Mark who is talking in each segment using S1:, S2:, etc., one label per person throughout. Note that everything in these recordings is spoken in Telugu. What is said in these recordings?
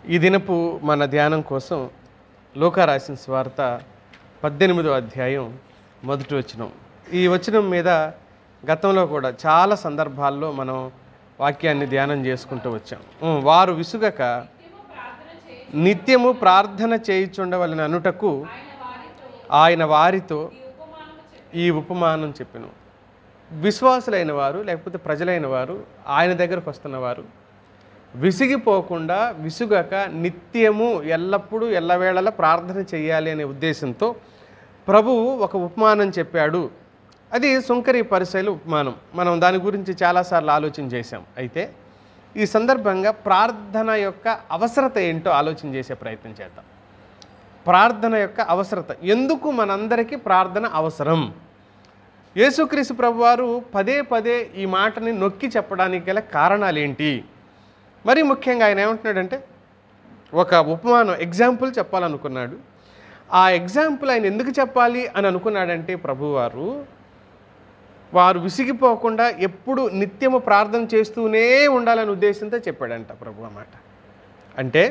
S1: ఈ దినపు మన ధ్యానం కోసం లూకా రాసిన సువార్త 18వ అధ్యాయం మొదటి వచనం. ఈ వచనం మీద గతంలో కూడా చాలా సందర్భాల్లో మనం వాక్యాన్ని ధ్యానం చేసుకుంటూ వచ్చాం. వారు విసుగక నిత్యము ప్రార్థన చేయుచుండవలెను అనుటకు ఆయన వారితో ఈ ఉపమానం చెప్పెను. విశ్వాసులైన వారు లేకపోతే ప్రజలైన వారు ఆయన దగ్గరకు వస్తున్నవారు విసిగిపోకుండా విసుగక నిత్యము ఎల్లప్పుడూ ఎల్లవేళలా ప్రార్థన చేయాలి అనే ఉద్దేశంతో ప్రభువు ఒక ఉపమానం చెప్పాడు. అది సుంకరి పరిసయ్యుల ఉపమానం. మనం దాని గురించి చాలాసార్లు ఆలోచన చేశాం. అయితే ఈ సందర్భంగా ప్రార్థన యొక్క అవసరత ఏంటో ఆలోచన చేసే ప్రయత్నం చేద్దాం. ప్రార్థన యొక్క అవసరత, ఎందుకు మనందరికీ ప్రార్థన అవసరం? యేసుక్రీస్తు ప్రభువారు పదే పదే ఈ మాటని నొక్కి చెప్పడానికి గల కారణాలు ఏంటి? మరి ముఖ్యంగా ఆయన ఏమంటున్నాడంటే ఒక ఉపమానం ఎగ్జాంపుల్ చెప్పాలనుకున్నాడు. ఆ ఎగ్జాంపుల్ ఆయన ఎందుకు చెప్పాలి అని అనుకున్నాడంటే ప్రభువారు వారు విసిగిపోకుండా ఎప్పుడు నిత్యము ప్రార్థన చేస్తూనే ఉండాలనే ఉద్దేశంతో చెప్పాడంట ప్రభు అన్నమాట. అంటే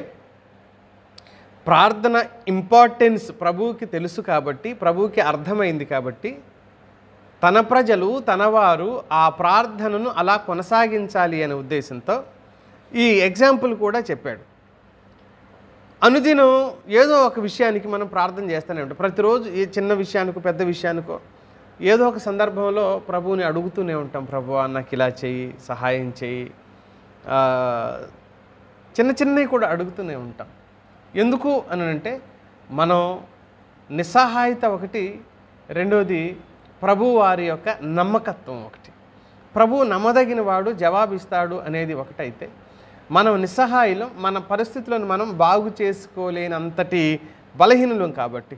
S1: ప్రార్థన ఇంపార్టెన్స్ ప్రభువుకి తెలుసు కాబట్టి, ప్రభువుకి అర్థమైంది కాబట్టి తన ప్రజలు తనవారు ఆ ప్రార్థనను అలా కొనసాగించాలి అనే ఉద్దేశంతో ఈ ఎగ్జాంపుల్ కూడా చెప్పాడు. అనుదినం ఏదో ఒక విషయానికి మనం ప్రార్థన చేస్తూనే ఉంటాం. ప్రతిరోజు ఏ చిన్న విషయానికో పెద్ద విషయానికో ఏదో ఒక సందర్భంలో ప్రభువుని అడుగుతూనే ఉంటాం. ప్రభువా నాకు ఇలా చెయ్యి, సహాయం చెయ్యి, చిన్న చిన్నవి కూడా అడుగుతూనే ఉంటాం. ఎందుకు అని అంటే మనం నిస్సహాయత ఒకటి, రెండోది ప్రభు వారి యొక్క నమ్మకత్వం ఒకటి. ప్రభువు నమ్మదగిన వాడు, జవాబిస్తాడు అనేది ఒకటైతే మనం నిస్సహాయులం, మన పరిస్థితులను మనం బాగు చేసుకోలేనంతటి బలహీనులం. కాబట్టి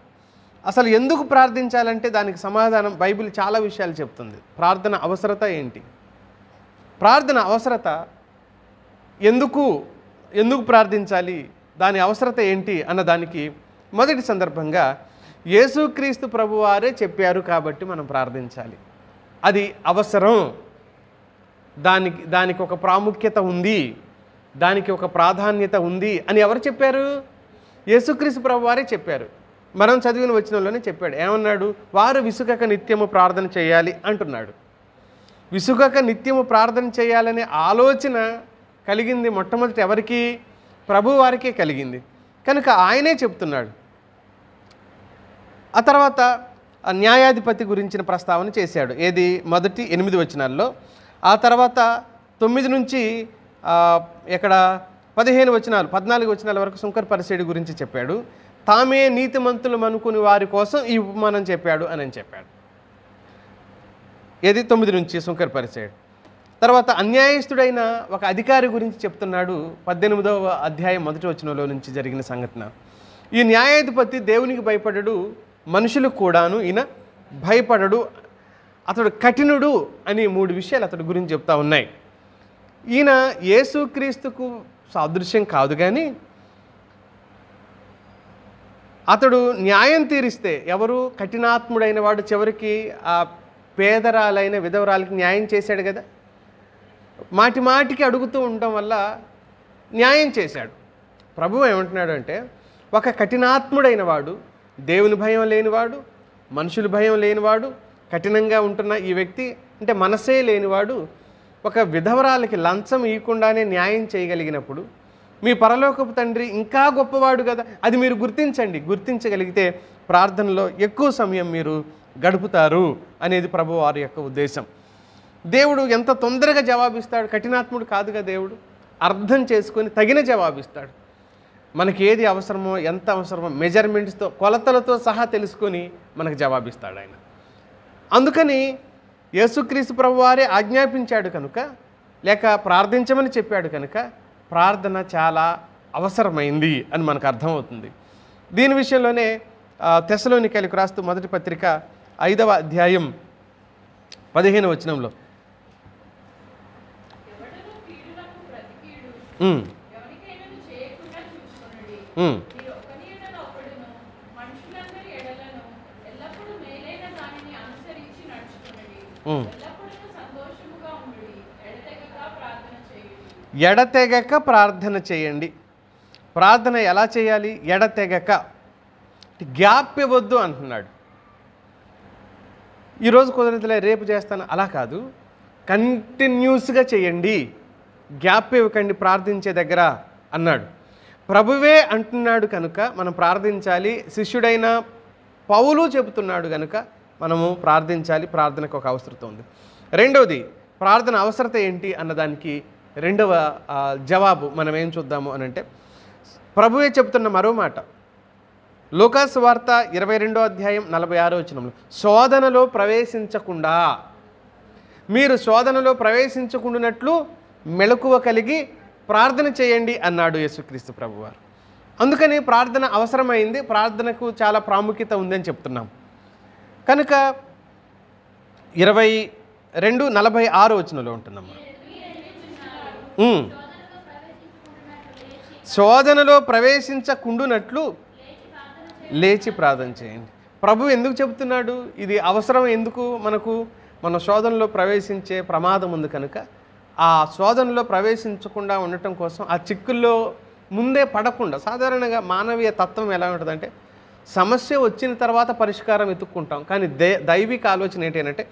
S1: అసలు ఎందుకు ప్రార్థించాలంటే దానికి సమాధానం బైబిల్ చాలా విషయాలు చెప్తుంది. ప్రార్థన అవసరత ఏంటి, ప్రార్థన అవసరత ఎందుకు ప్రార్థించాలి, దాని అవసరత ఏంటి అన్న దానికి మొదటి సందర్భంగా యేసుక్రీస్తు ప్రభువారే చెప్పారు కాబట్టి మనం ప్రార్థించాలి. అది అవసరం, దానికి ఒక ప్రాముఖ్యత ఉంది, దానికి ఒక ప్రాధాన్యత ఉంది అని ఎవరు చెప్పారు? యేసుక్రీస్తు ప్రభువారే చెప్పారు. మనం చదివిన వచనంలోనే చెప్పాడు. ఏమన్నాడు? వారు విసుగక నిత్యము ప్రార్థన చేయాలి అంటున్నాడు. విసుగక నిత్యము ప్రార్థన చేయాలనే ఆలోచన కలిగింది మొట్టమొదటి ఎవరికి? ప్రభు వారికే కలిగింది కనుక ఆయనే చెప్తున్నాడు. ఆ తర్వాత న్యాయాధిపతి గురించిన ప్రస్తావన చేశాడు. ఏది? మొదటి 8 వచనాల్లో. ఆ తర్వాత 9 నుంచి ఇక్కడ 15 వచనాలు 14 వచనాల వరకు సుంకర పరిసయ్యుడి గురించి చెప్పాడు. తామే నీతిమంతులం అనుకుని వారి కోసం ఈ ఉపమానం చెప్పాడు అని చెప్పాడు. ఏది? 9 నుంచి సుంకర పరిసయ్యుడు. తర్వాత అన్యాయస్తుడైన ఒక అధికారి గురించి చెప్తున్నాడు. 18వ అధ్యాయం మొదటి వచనంలో నుంచి జరిగిన సంఘటన. ఈ న్యాయాధిపతి దేవునికి భయపడడు, మనుషులకు కూడాను ఈయన భయపడడు, అతడు కఠినుడు అని 3 విషయాలు అతడి గురించి చెప్తా ఉన్నాయి. ఈయన యేసుక్రీస్తుకు సాదృశ్యం కాదు, కానీ అతడు న్యాయం తీరిస్తే ఎవరు? కఠినాత్ముడైన వాడు చివరికి ఆ పేదరాలైన విధవరాలకి న్యాయం చేశాడు కదా. మాటి మాటికి అడుగుతూ ఉండటం వల్ల న్యాయం చేశాడు. ప్రభువు ఏమంటున్నాడు అంటే ఒక కఠినాత్ముడైన వాడు, దేవుని భయం లేనివాడు, మనుషుల భయం లేనివాడు, కఠినంగా ఉంటున్న ఈ వ్యక్తి అంటే మనసే లేనివాడు ఒక విధవరాలకి లంచం ఇవ్వకుండానే న్యాయం చేయగలిగినప్పుడు మీ పరలోకపు తండ్రి ఇంకా గొప్పవాడు కదా. అది మీరు గుర్తించగలిగితే ప్రార్థనలో ఎక్కువ సమయం మీరు గడుపుతారు అనేది ప్రభు వారి యొక్క ఉద్దేశం. దేవుడు ఎంత తొందరగా జవాబిస్తాడు. కఠినాత్ముడు కాదుగా దేవుడు. అర్థం చేసుకొని తగిన జవాబిస్తాడు. మనకి ఏది అవసరమో, ఎంత అవసరమో మెజర్మెంట్స్తో, కొలతలతో సహా తెలుసుకొని మనకు జవాబిస్తాడు ఆయన. అందుకని యేసుక్రీస్తు ప్రభువారే ఆజ్ఞాపించాడు కనుక, లేక ప్రార్థించమని చెప్పాడు కనుక ప్రార్థన చాలా అవసరమైంది అని మనకు అర్థమవుతుంది. దీని విషయంలోనే తెస్సలోనికైలకు రాస్తూ మొదటి పత్రిక 5వ అధ్యాయం 15వ వచనంలో ఎడతెగక ప్రార్థన చేయండి. ప్రార్థన ఎలా చేయాలి? ఎడతెగక, గ్యాప్ ఇవ్వద్దు అంటున్నాడు. ఈరోజు కుదరదులే రేపు చేస్తాను అలా కాదు, కంటిన్యూస్గా చేయండి, గ్యాప్ ఇవ్వకండి ప్రార్థించే దగ్గర అన్నాడు. ప్రభువే అంటున్నాడు కనుక మనం ప్రార్థించాలి. శిష్యుడైన పౌలు చెబుతున్నాడు కనుక మనము ప్రార్థించాలి. ప్రార్థనకు ఒక అవసరత ఉంది. రెండవది, ప్రార్థన అవసరత ఏంటి అన్నదానికి రెండవ జవాబు మనం ఏం చూద్దాము అని అంటే, ప్రభువే చెబుతున్న మరో మాట లూకాసు వార్త 22వ అధ్యాయం 46వ వచనంలో, శోధనలో ప్రవేశించకుండా, మీరు శోధనలో ప్రవేశించకుండానట్లు మెలకువ కలిగి ప్రార్థన చేయండి అన్నాడు యేసుక్రీస్తు ప్రభువారు. అందుకని ప్రార్థన అవసరమైంది, ప్రార్థనకు చాలా ప్రాముఖ్యత ఉందని చెప్తున్నాం కనుక 22:46 వచనంలో ఉంటుందమ్మా. శోధనలో ప్రవేశించకుండునట్లు లేచి ప్రార్థన చేయండి. ప్రభు ఎందుకు చెబుతున్నాడు? ఇది అవసరం ఎందుకు మనకు? మన శోధనలో ప్రవేశించే ప్రమాదం ఉంది కనుక ఆ శోధనలో ప్రవేశించకుండా ఉండటం కోసం, ఆ చిక్కుల్లో ముందే పడకుండా. సాధారణంగా మానవీయ తత్వం ఎలా ఉంటుందంటే, సమస్య వచ్చిన తర్వాత పరిష్కారం వెతుక్కుంటాం. కానీ దైవిక ఆలోచన ఏంటంటే,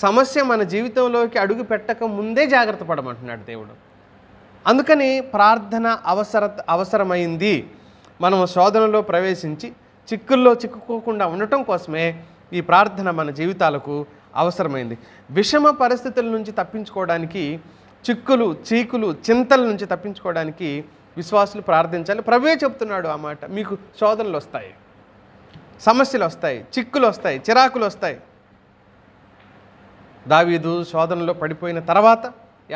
S1: సమస్య మన జీవితంలోకి అడుగు పెట్టక ముందే జాగ్రత్త పడమంటున్నాడు దేవుడు. అందుకని ప్రార్థన అవసరమైంది. మనం శోధనలో ప్రవేశించి చిక్కుల్లో చిక్కుకోకుండా ఉండటం కోసమే ఈ ప్రార్థన మన జీవితాలకు అవసరమైంది. విషమ పరిస్థితుల నుంచి తప్పించుకోవడానికి, చిక్కులు చీకులు చింతల నుంచి తప్పించుకోవడానికి విశ్వాసులు ప్రార్థించాలి. ప్రభువే చెప్తున్నాడు ఆ మాట. మీకు శోధనలు వస్తాయి, సమస్యలు వస్తాయి, చిక్కులు వస్తాయి, చిరాకులు వస్తాయి. దావీదు శోధనలో పడిపోయిన తర్వాత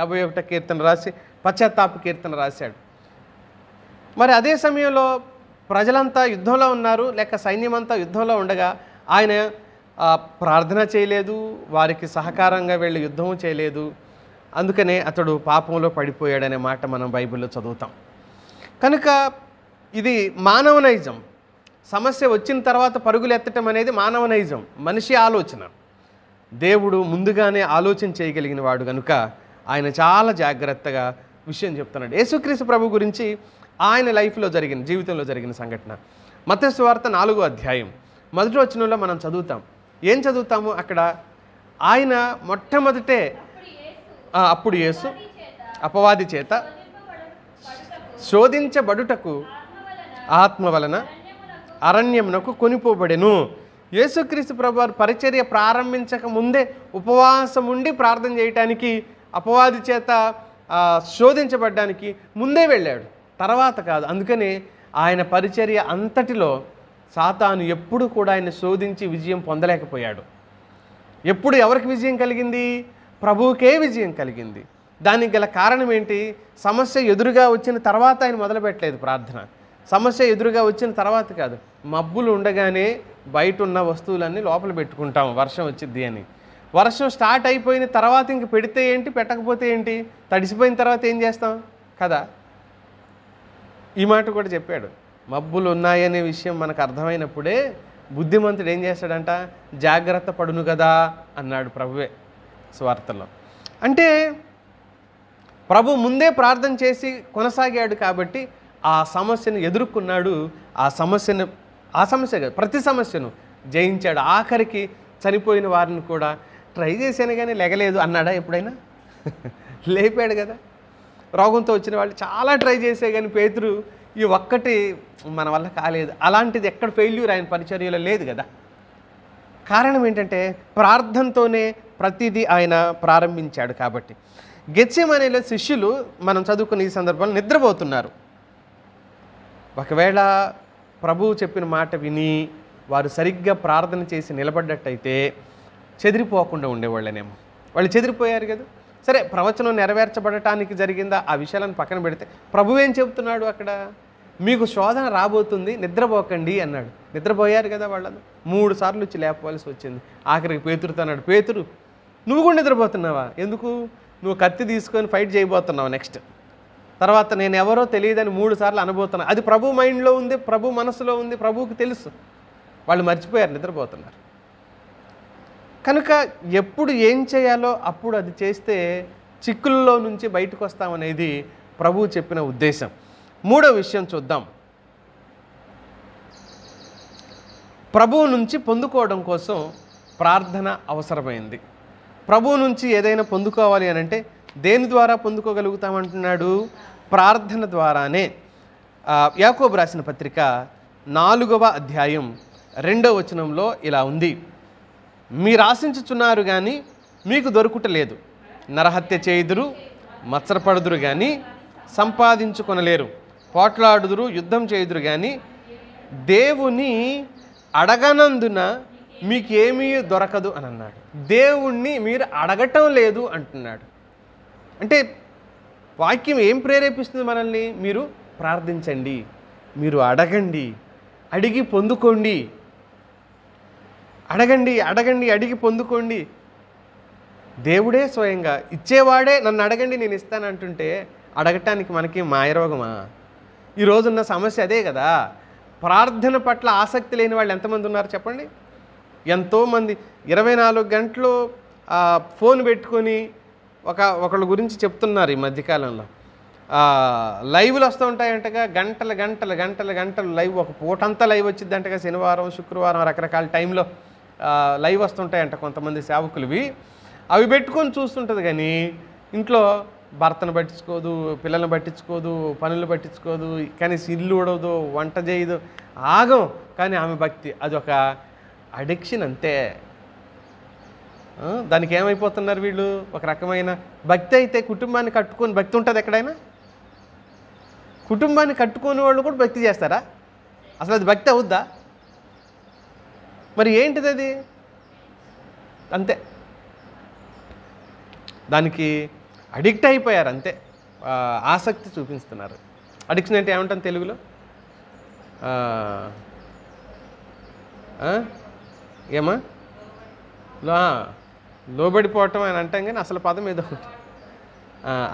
S1: 51వ కీర్తన రాసి పశ్చాత్తాప కీర్తన రాశాడు. మరి అదే సమయంలో ప్రజలంతా యుద్ధంలో ఉన్నారు, లేక సైన్యమంతా యుద్ధంలో ఉండగా ఆయన ప్రార్థన చేయలేదు, వారికి సహకారంగా వెళ్ళి యుద్ధం చేయలేదు. అందుకనే అతడు పాపంలో పడిపోయాడనే మాట మనం బైబిల్లో చదువుతాం. కనుక ఇది మానవ నైజం. సమస్య వచ్చిన తర్వాత పరుగులు ఎత్తటం అనేది మానవ నైజం, మనిషి ఆలోచన. దేవుడు ముందుగానే ఆలోచన చేయగలిగిన వాడు కనుక ఆయన చాలా జాగ్రత్తగా విషయం చెప్తున్నాడు. యేసుక్రీస్తు ప్రభు గురించి ఆయన లైఫ్లో జరిగిన, జీవితంలో జరిగిన సంఘటన మత్తయి సువార్త 4వ అధ్యాయం 1వ వచనంలో మనం చదువుతాం. ఏం చదువుతాము అక్కడ? ఆయన మొట్టమొదటే అప్పుడు యేసు అపవాది చేత శోధించబడుటకు ఆత్మ వలన అరణ్యమునకు కొనిపోబడెను. యేసుక్రీస్తు ప్రభువారు పరిచర్య ప్రారంభించక ముందే ఉపవాసం ఉండి ప్రార్థన చేయటానికి, అపవాది చేత శోధించబడ్డానికి ముందే వెళ్ళాడు, తర్వాత కాదు. అందుకని ఆయన పరిచర్య అంతటిలో సాతాను ఎప్పుడు కూడా ఆయన శోధించి విజయం పొందలేకపోయాడు. ఎప్పుడు ఎవరికి విజయం కలిగింది? ప్రభువుకే విజయం కలిగింది. దానికి గల కారణం ఏంటి? సమస్య ఎదురుగా వచ్చిన తర్వాత ఆయన మొదలుపెట్టలేదు ప్రార్థన. సమస్య ఎదురుగా వచ్చిన తర్వాత కాదు, మబ్బులు ఉండగానే బయట ఉన్న వస్తువులన్నీ లోపల పెట్టుకుంటాం వర్షం వచ్చింది అని. వర్షం స్టార్ట్ అయిపోయిన తర్వాత ఇంక పెడితే ఏంటి, పెట్టకపోతే ఏంటి, తడిసిపోయిన తర్వాత ఏం చేస్తాం కదా. ఈ మాట కూడా చెప్పాడు. మబ్బులు ఉన్నాయనే విషయం మనకు అర్థమైనప్పుడే బుద్ధిమంతుడు ఏం చేస్తాడంట, జాగ్రత్త పడును కదా అన్నాడు ప్రభువే స్వార్థలో. అంటే ప్రభు ముందే ప్రార్థన చేసి కొనసాగాడు కాబట్టి ఆ సమస్యను ఎదుర్కొన్నాడు. ఆ సమస్య కాదు, ప్రతి సమస్యను జయించాడు. ఆఖరికి చనిపోయిన వారిని కూడా ట్రై చేశాను కానీ లెగలేదు అన్నాడా ఎప్పుడైనా? లేపాడు కదా. రోగంతో వచ్చిన వాళ్ళు చాలా ట్రై చేసే కానీ పేతురు ఈ ఒక్కటి మన వల్ల కాలేదు. అలాంటిది ఎక్కడ ఫెయిల్యూర్ ఆయన పరిచర్యలో లేదు కదా. కారణం ఏంటంటే ప్రార్థనతోనే ప్రతిదీ ఆయన ప్రారంభించాడు కాబట్టి. గెత్సేమనేలో శిష్యులు మనం చదువుకున్న ఈ సందర్భంలో నిద్రపోతున్నారు. ఒకవేళ ప్రభువు చెప్పిన మాట విని వారు సరిగ్గా ప్రార్థన చేసి నిలబడ్డట్టయితే చెదిరిపోకుండా ఉండేవాళ్ళనేమో. వాళ్ళు చెదిరిపోయారు కదా. సరే, ప్రవచనం నెరవేర్చబడటానికి జరిగిందా ఆ విషయాలను పక్కన పెడితే ప్రభువు ఏం చెబుతున్నాడు అక్కడ? మీకు శోధన రాబోతుంది, నిద్రపోకండి అన్నాడు. నిద్రపోయారు కదా వాళ్ళను. 3 సార్లు వచ్చి లేపవలసి వచ్చింది. ఆఖరికి పేతురుతో అన్నాడు, పేతురు నువ్వు కూడా నిద్రపోతున్నావా? ఎందుకు? నువ్వు కత్తి తీసుకొని ఫైట్ చేయబోతున్నావు నెక్స్ట్. తర్వాత నేను ఎవరో తెలియదని 3 సార్లు అనబోతున్నా. అది ప్రభు మైండ్లో ఉంది, ప్రభు మనసులో ఉంది, ప్రభువుకి తెలుసు. వాళ్ళు మర్చిపోయారు, నిద్రపోతున్నారు. కనుక ఎప్పుడు ఏం చేయాలో అప్పుడు అది చేస్తే చిక్కుల్లో నుంచి బయటకు వస్తామనేది ప్రభువు చెప్పిన ఉద్దేశం. మూడో విషయం చూద్దాం. ప్రభువు నుంచి పొందుకోవడం కోసం ప్రార్థన అవసరమైంది. ప్రభువు నుంచి ఏదైనా పొందుకోవాలి అని అంటే దేని ద్వారా పొందుకోగలుగుతామంటున్నాడు? ప్రార్థన ద్వారానే. యాకోబు రాసిన పత్రిక 4వ అధ్యాయం 2వ వచనంలో ఇలా ఉంది, మీరు ఆశించుచున్నారు కానీ మీకు దొరుకుటలేదు, నరహత్య చేయుదురు, మత్సరపడుదురు కానీ సంపాదించుకొనలేరు, పోట్లాడుదురు, యుద్ధం చేయుదురు కానీ దేవుని అడగనందున మీకేమీ దొరకదు అని అన్నాడు. దేవుణ్ణి మీరు అడగటం లేదు అంటున్నాడు. అంటే వాక్యం ఏం ప్రేరేపిస్తుంది మనల్ని? మీరు ప్రార్థించండి, మీరు అడగండి, అడిగి పొందుకోండి. అడగండి, అడగండి, అడిగి పొందుకోండి. దేవుడే స్వయంగా ఇచ్చేవాడే నన్ను అడగండి నేను ఇస్తాను అంటుంటే అడగటానికి మనకి మాయరోగమా? ఈరోజున్న సమస్య అదే కదా. ప్రార్థన పట్ల ఆసక్తి లేని వాళ్ళు ఎంతమంది ఉన్నారు చెప్పండి? ఎంతోమంది 24 గంటలు ఫోన్ పెట్టుకొని ఒకళ్ళ గురించి చెప్తున్నారు ఈ మధ్యకాలంలో. లైవ్లు వస్తూ ఉంటాయంటగా, గంటలు గంటలు గంటలు గంటలు లైవ్, ఒక పూటంతా లైవ్ వచ్చిందంటగా, శనివారం శుక్రవారం రకరకాల టైంలో లైవ్ వస్తుంటాయంట కొంతమంది సేవకులవి. అవి పెట్టుకొని చూస్తుంటుంది కానీ ఇంట్లో భర్తను పట్టించుకోదు, పిల్లల్ని పట్టించుకోదు, పనులు పట్టించుకోదు, కానీ ఇల్లు ఉడవదు, వంట చేయదు, ఆగం. కానీ ఆమె భక్తి అదొక అడిక్షన్ అంతే. దానికి ఏమైపోతున్నారు వీళ్ళు? ఒక రకమైన భక్తి అయితే కుటుంబాన్ని కట్టుకొని భక్తి ఉంటుంది ఎక్కడైనా? కుటుంబాన్ని కట్టుకునే వాళ్ళు కూడా భక్తి చేస్తారా? అసలు అది భక్తి అవుద్దా? మరి ఏంటిది అది? అంతే, దానికి అడిక్ట్ అయిపోయారు అంతే, ఆసక్తి చూపిస్తున్నారు. అడిక్షన్ అంటే ఏమంటాం తెలుగులో? ఏమా లోబడిపోవటం అని అంటాం కానీ అసలు పదం ఏదో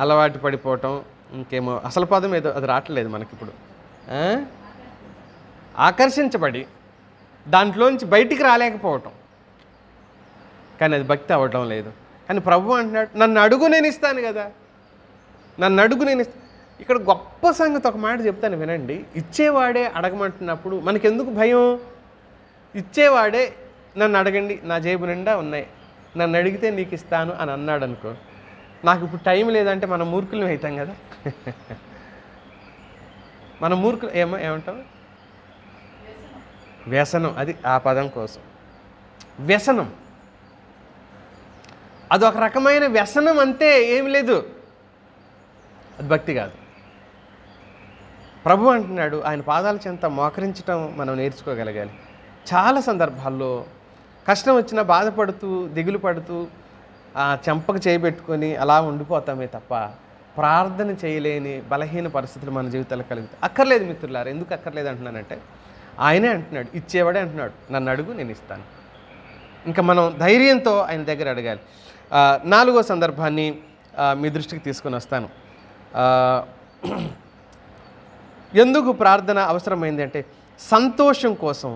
S1: అలవాటు పడిపోవటం, ఇంకేమో అసలు పదం ఏదో అది రావట్లేదు మనకిప్పుడు. ఆకర్షించబడి దాంట్లోంచి బయటికి రాలేకపోవటం, కానీ అది భక్తి అవ్వటం లేదు. కానీ ప్రభువు అంటున్నాడు, నన్ను అడుగు నేను ఇస్తాను కదా, నన్ను అడుగు నేను ఇస్తాను. ఇక్కడ గొప్ప సంగతి ఒక మాట చెప్తాను వినండి. ఇచ్చేవాడే అడగమంటున్నప్పుడు మనకెందుకు భయం? ఇచ్చేవాడే నన్ను అడగండి, నా జేబు నిండా ఉన్నాయి, నన్ను అడిగితే నీకు ఇస్తాను అని అన్నాడు అనుకో, నాకు ఇప్పుడు టైం లేదంటే మనం మూర్ఖులం అవుతాం కదా. మన మూర్ఖులు ఏమంటాం? వ్యసనం. అది ఆ పదం కోసం వ్యసనం. అదొక రకమైన వ్యసనం అంతే, ఏమి లేదు. అది భక్తి కాదు. ప్రభు అంటున్నాడు, ఆయన పాదాల చెంత మోకరించటం మనం నేర్చుకోగలగాలి. చాలా సందర్భాల్లో కష్టం వచ్చినా బాధపడుతూ దిగులు పడుతూ చెంపకు చేయబెట్టుకొని అలా ఉండిపోతామే తప్ప ప్రార్థన చేయలేని బలహీన పరిస్థితులు మన జీవితాల్లో కలుగుతాయి. అక్కర్లేదు మిత్రులారా. ఎందుకు అక్కర్లేదు అంటున్నానంటే ఆయనే అంటున్నాడు, ఇచ్చేవాడే అంటున్నాడు, నన్ను అడుగు నేను ఇస్తాను. ఇంకా మనం ధైర్యంతో ఆయన దగ్గర అడగాలి. 4వ సందర్భాన్ని మీ దృష్టికి తీసుకొని వస్తాను. ఎందుకు ప్రార్థన అవసరమైంది అంటే సంతోషం కోసం.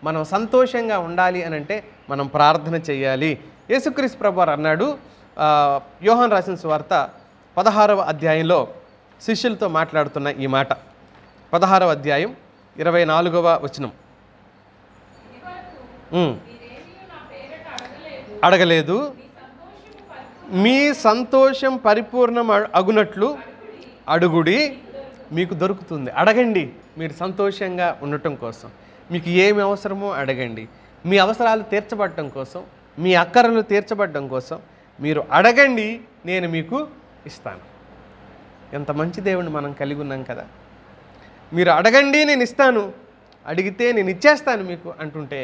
S1: మనం సంతోషంగా ఉండాలి అని అంటే మనం ప్రార్థన చేయాలి. యేసుక్రీస్తు ప్రభువారు అన్నాడు, యోహాను రాసిన సువార్త 16వ అధ్యాయంలో శిష్యులతో మాట్లాడుతున్న ఈ మాట, 16వ అధ్యాయం 24వ వచనం. అడగలేదు, మీ సంతోషం పరిపూర్ణం అగునట్లు అడుగుడి, మీకు దొరుకుతుంది. అడగండి, మీరు సంతోషంగా ఉండటం కోసం. మీకు ఏమి అవసరమో అడగండి. మీ అవసరాలు తీర్చబడటం కోసం, మీ అక్కరలు తీర్చబడటం కోసం మీరు అడగండి, నేను మీకు ఇస్తాను. ఎంత మంచి దేవుడిని మనం కలిగి ఉన్నాం కదా. మీరు అడగండి, నేను ఇస్తాను, అడిగితే నేను ఇచ్చేస్తాను మీకు అంటుంటే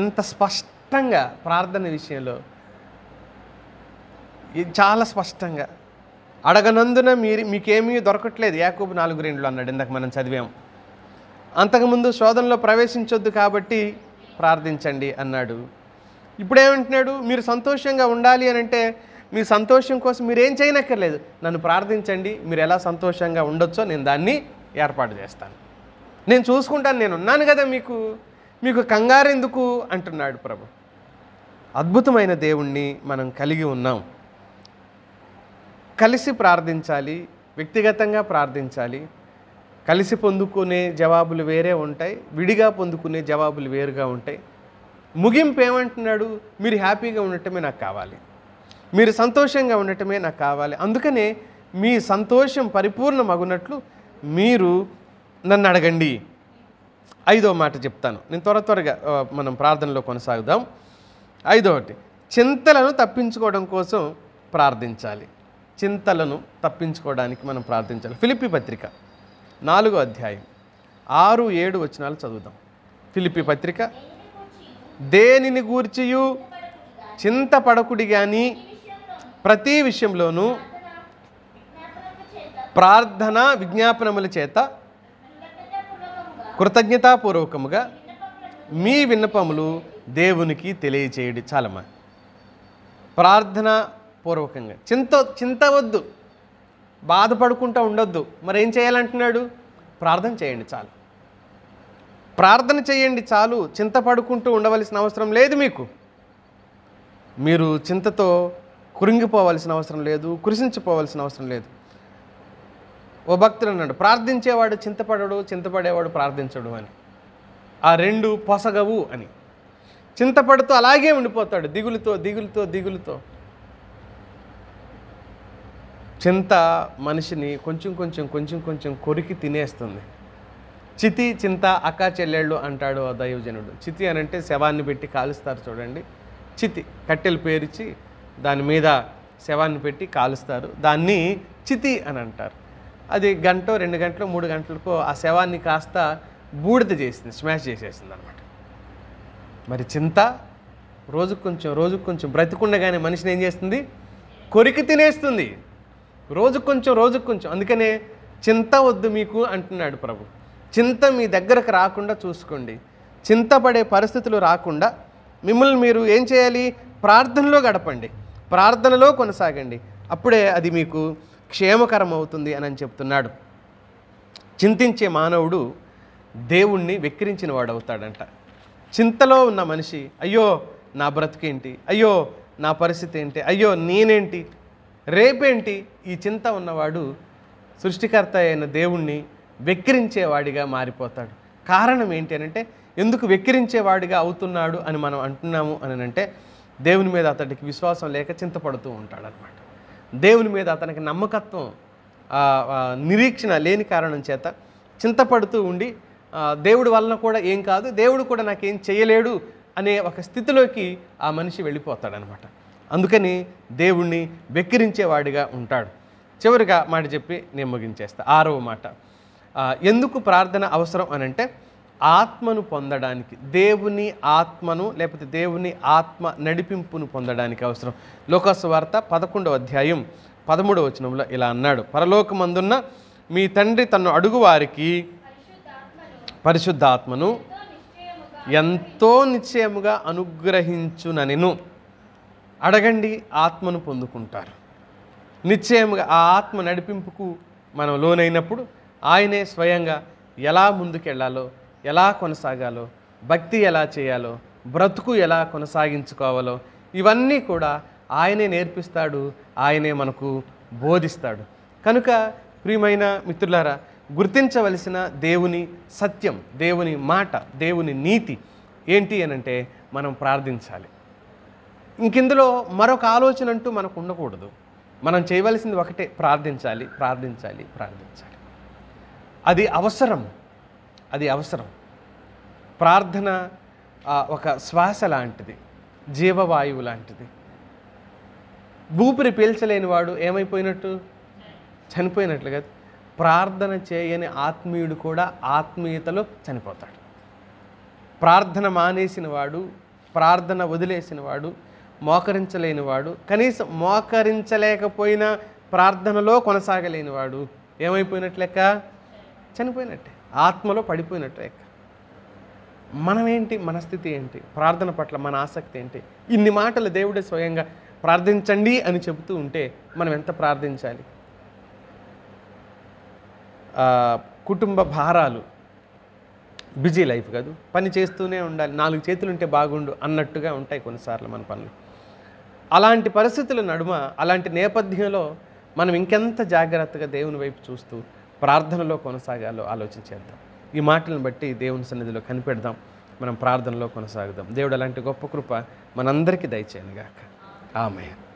S1: ఇంత స్పష్టంగా ప్రార్థన విషయంలో చాలా స్పష్టంగా అడగనందున మీకేమీ దొరకట్లేదు. యాకోబు 4:2 అన్నాడు, ఇందాక మనం చదివాం. అంతకుముందు శోధనలో ప్రవేశించొద్దు కాబట్టి ప్రార్థించండి అన్నాడు. ఇప్పుడేమంటున్నాడు? మీరు సంతోషంగా ఉండాలి అని అంటే మీ సంతోషం కోసం మీరు ఏం చేయనక్కర్లేదు, నన్ను ప్రార్థించండి, మీరు ఎలా సంతోషంగా ఉండొచ్చో నేను దాన్ని ఏర్పాటు చేస్తాను, నేను చూసుకుంటాను, నేను ఉన్నాను కదా మీకు కంగారు ఎందుకు అంటున్నాడు ప్రభు. అద్భుతమైన దేవుణ్ణి మనం కలిగి ఉన్నాం. కలిసి ప్రార్థించాలి, వ్యక్తిగతంగా ప్రార్థించాలి. కలిసి పొందుకునే జవాబులు వేరే ఉంటాయి, విడిగా పొందుకునే జవాబులు వేరుగా ఉంటాయి. ముగింపు ఏమంటున్నాడు? మీరు హ్యాపీగా ఉండటమే నాకు కావాలి, మీరు సంతోషంగా ఉండటమే నాకు కావాలి. అందుకనే మీ సంతోషం పరిపూర్ణమగునట్లు మీరు నన్ను అడగండి. 5వ మాట చెప్తాను, నేను త్వరగా మనం ప్రార్థనలో కొనసాగుదాం. 5వది, చింతలను తప్పించుకోవడం కోసం ప్రార్థించాలి. చింతలను తప్పించుకోవడానికి మనం ప్రార్థించాలి. ఫిలిప్పీ పత్రిక 4వ అధ్యాయం 6, 7 వచనాలు చదువుదాం. ఫిలిప్పీ పత్రిక, దేనిని గూర్చియు చింతపడకుడి గాని ప్రతి విషయంలోనూ ప్రార్థన విజ్ఞాపనముల చేత కృతజ్ఞతాపూర్వకముగా మీ విన్నపములు దేవునికి తెలియచేయడి. చాలమ్మా. ప్రార్థన పూర్వకంగా, చింత వద్దు, బాధపడుకుంటూ ఉండొద్దు. మరి ఏం చేయాలంటున్నాడు? ప్రార్థన చేయండి చాలు, ప్రార్థన చేయండి చాలు. చింతపడుకుంటూ ఉండవలసిన అవసరం లేదు మీకు. మీరు చింతతో కురింగిపోవలసిన అవసరం లేదు, కృషించిపోవలసిన అవసరం లేదు. ఓ భక్తుడు అన్నాడు, ప్రార్థించేవాడు చింతపడడు, చింతపడేవాడు ప్రార్థించడు అని. ఆ రెండు పొసగవు అని. చింతపడుతూ అలాగే ఉండిపోతాడు, దిగులుతో దిగులుతో దిగులుతో. చింత మనిషిని కొంచెం కొంచెం కొరికి తినేస్తుంది. చితి చింత అక్కా చెల్లెళ్ళు అంటాడు ఆ దైవజనుడు. చితి అని అంటే శవాన్ని పెట్టి కాలుస్తారు చూడండి. చితి కట్టెలు పేర్చి దాని మీద శవాన్ని పెట్టి కాలుస్తారు, దాన్ని చితి అని అంటారు. అది గంటో 2 గంటలో 3 గంటలకో ఆ శవాన్ని కాస్త బూడిద చేసింది, స్మాష్ చేసేసింది అనమాట. మరి చింత రోజుకు కొంచెం బ్రతికుండగానే మనిషిని ఏం చేస్తుంది? కొరికి తినేస్తుంది. రోజుకు కొంచెం. అందుకనే చింత వద్దు మీకు అంటున్నాడు ప్రభు. చింత మీ దగ్గరకు రాకుండా చూసుకోండి. చింతపడే పరిస్థితులు రాకుండా మిమ్మల్ని మీరు ఏం చేయాలి? ప్రార్థనలో గడపండి, ప్రార్థనలో కొనసాగండి. అప్పుడే అది మీకు క్షేమకరం అవుతుంది అని చెప్తున్నాడు. చింతించే మానవుడు దేవుణ్ణి వెక్కిరించిన వాడు అవుతాడంట. చింతలో ఉన్న మనిషి, అయ్యో నా బ్రతుకేంటి, అయ్యో నా పరిస్థితి ఏంటి, అయ్యో నేనేంటి, రేపేంటి, ఈ చింత ఉన్నవాడు సృష్టికర్త అయిన దేవుణ్ణి వెక్కిరించేవాడిగా మారిపోతాడు. కారణం ఏంటి అని అంటే, ఎందుకు వెక్కిరించేవాడిగా అవుతున్నాడు అని మనం అంటున్నాము అని అంటే, దేవుని మీద అతడికి విశ్వాసం లేక చింతపడుతూ ఉంటాడనమాట. దేవుని మీద అతనికి నమ్మకత్వం, నిరీక్షణ లేని కారణం చేత చింతపడుతూ ఉండి, దేవుడి వలన కూడా ఏం కాదు, దేవుడు కూడా నాకేం చేయలేడు అనే ఒక స్థితిలోకి ఆ మనిషి వెళ్ళిపోతాడనమాట. అందుకని దేవుణ్ణి వెక్కిరించేవాడిగా ఉంటాడు. చివరిగా మాట చెప్పి నేను ముగించేస్తా. 6వ మాట, ఎందుకు ప్రార్థన అవసరం అని అంటే, ఆత్మను పొందడానికి, దేవుని ఆత్మను లేకపోతే దేవుని ఆత్మ నడిపింపును పొందడానికి అవసరం. లోకాసువార్త 11వ అధ్యాయం 13వ వచనంలో ఇలా అన్నాడు, పరలోకమందున్న మీ తండ్రి తన్ను అడుగు వారికి పరిశుద్ధాత్మను ఎంతో నిశ్చయముగా అనుగ్రహించుననెను. అడగండి, ఆత్మను పొందుకుంటారు. నిశ్చయముగా ఆ ఆత్మ నడిపింపుకు మనం లోనైనప్పుడు ఆయనే స్వయంగా ఎలా ముందుకెళ్లాలో, ఎలా కొనసాగాలో, భక్తి ఎలా చేయాలో, బ్రతుకు ఎలా కొనసాగించుకోవాలో ఇవన్నీ కూడా ఆయనే నేర్పిస్తాడు, ఆయనే మనకు బోధిస్తాడు. కనుక ప్రియమైన మిత్రులారా, గుర్తించవలసిన దేవుని సత్యం, దేవుని మాట, దేవుని నీతి ఏంటి అనంటే మనం ప్రార్థించాలి. ఇంకెందులో మరొక ఆలోచన అంటూ మనకు ఉండకూడదు. మనం చేయవలసింది ఒకటే, ప్రార్థించాలి, ప్రార్థించాలి, ప్రార్థించాలి. అది అవసరం, అది అవసరం. ప్రార్థన ఒక శ్వాస లాంటిది, జీవవాయువు లాంటిది. ఊపిరి పీల్చలేని వాడు ఏమైపోయినట్టు? చనిపోయినట్లు కదా. ప్రార్థన చేయని ఆత్మీయుడు కూడా ఆత్మీయతలో చనిపోతాడు. ప్రార్థన మానేసిన వాడు, ప్రార్థన వదిలేసిన వాడు, మోకరించలేనివాడు, కనీసం మోకరించలేకపోయినా ప్రార్థనలో కొనసాగలేనివాడు ఏమైపోయినట్లెక్క? చనిపోయినట్టే, ఆత్మలో పడిపోయినట్టు లెక్క. మనమేంటి, మన స్థితి ఏంటి, ప్రార్థన పట్ల మన ఆసక్తి ఏంటి? ఇన్ని మాటలు దేవుడే స్వయంగా ప్రార్థించండి అని చెబుతూ ఉంటే మనం ఎంత ప్రార్థించాలి? కుటుంబ భారాలు, బిజీ లైఫ్ కాదు, పని చేస్తూనే ఉండాలి, 4 చేతులు ఉంటే బాగుండు అన్నట్టుగా ఉంటాయి కొన్నిసార్లు మన పనులు. అలాంటి పరిస్థితుల నడుమ, అలాంటి నేపథ్యంలో మనం ఇంకెంత జాగ్రత్తగా దేవుని వైపు చూస్తూ ప్రార్థనలో కొనసాగాలో ఆలోచించేద్దాం. ఈ మాటలను బట్టి దేవుని సన్నిధిలో కనిపెడదాం, మనం ప్రార్థనలో కొనసాగుదాం. దేవుడు అలాంటి గొప్ప కృప మనందరికీ దయచేయను గాక. ఆమేన్.